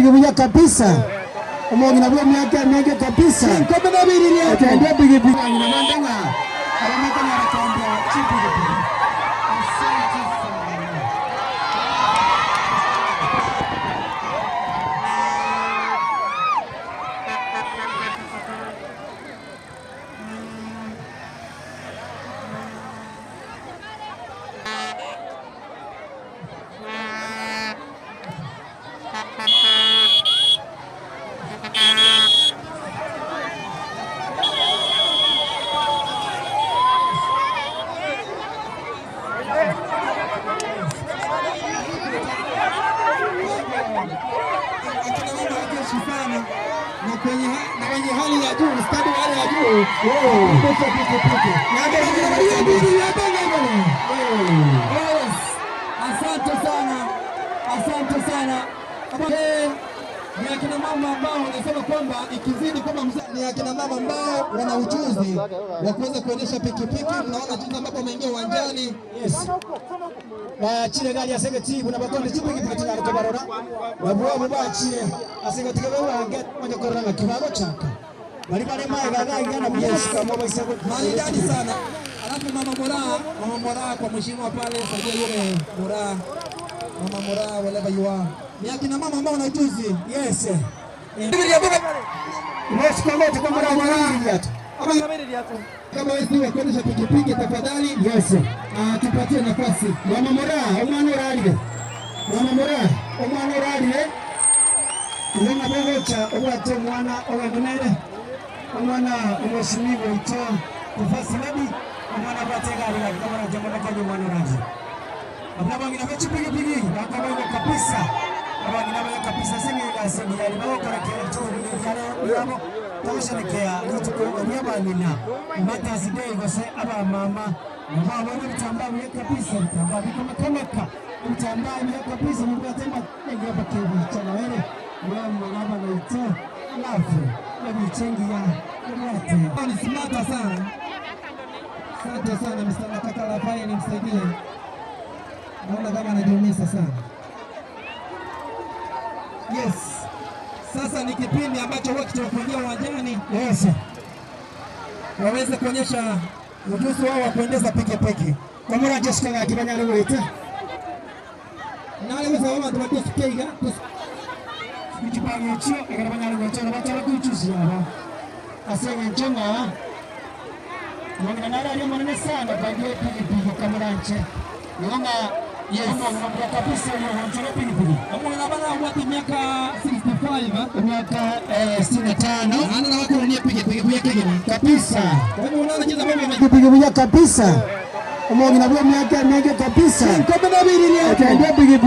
pikipiki kabisa. Umongi na bwa miaka mingi kabisa. Kombe na bili ni atende pikipiki na mandanga. Alamaka na atende pikipiki. Na kwenye hali ya juu, stadi wa hali ya juu. Asante sana, asante sana. Ni akina mama ambao wanasema kwamba ikizidi kama mzee, ni akina mama ambao wana ujuzi wa kuweza kuendesha pikipiki. Mnaona jinsi ambavyo wameingia uwanjani. Yes. Chile gari asegeti kuna bakonde pikipiki tena kubarora. Wabuwa chile asegeti kwa get moja koranga kibago chaka. Bali pale mai gaga igana mjeshika mwa isako. Maridadi sana. Alafu mama Mora kwa mheshimiwa pale saidia yule Mora. Mama Mora wherever you are. Ni akina mama ambao wana ujuzi. Yes. Unasikamata kwa Mora hata. Kama wewe kuendesha pikipiki tafadhali. Yes. Tupatie nafasi. Mama Mora, umwana uralile. Mama Mora, umwana uralile. Ndona bogocha obwate mwana owengunere. Umwana umeshimiwa ito. Nafasi nabi umwana batega ali kama jambo kaje mwana uralile. Ababa ngina pikipiki bakabanga kabisa. Abangina kabisa singa yali bakora kiraturi yabo tawasharekea nituko nyabanina matazi day gose aba mama baba bitambaa bya kabisa bitambaa bikomekameka bitambaa bya kabisa mbatema ngaba kebi chana wele mama baba naita lafu na bichengi ya yote ni smart sana. Asante sana Mr. Kaka Lafaya, nimsaidie. Naona kama anajiumiza sana. Yes. Sasa ni kipindi ambacho wote tunafanyia uwanjani. Yes. Waweze kuonyesha ujuzi wao wa kuendesha pikipiki. Kwa mara Jessica akifanya leo yote. Na leo sasa wao ndio tukiiga. Kijipango chio akafanya leo yote na watu wakujuzi hapa. Asema njema. Mwana nara leo mwana sana kwa hiyo pikipiki kama ranche. Naona yes, mwana kabisa ni pikipiki. Mwana bana watu miaka 65 miaka 65 ana wako ni pikipiki yake kabisa. Kwa hiyo unaona jinsi ambavyo pikipiki kabisa. Mwana na miaka mingi kabisa. Kombe na bili ni atende pikipiki.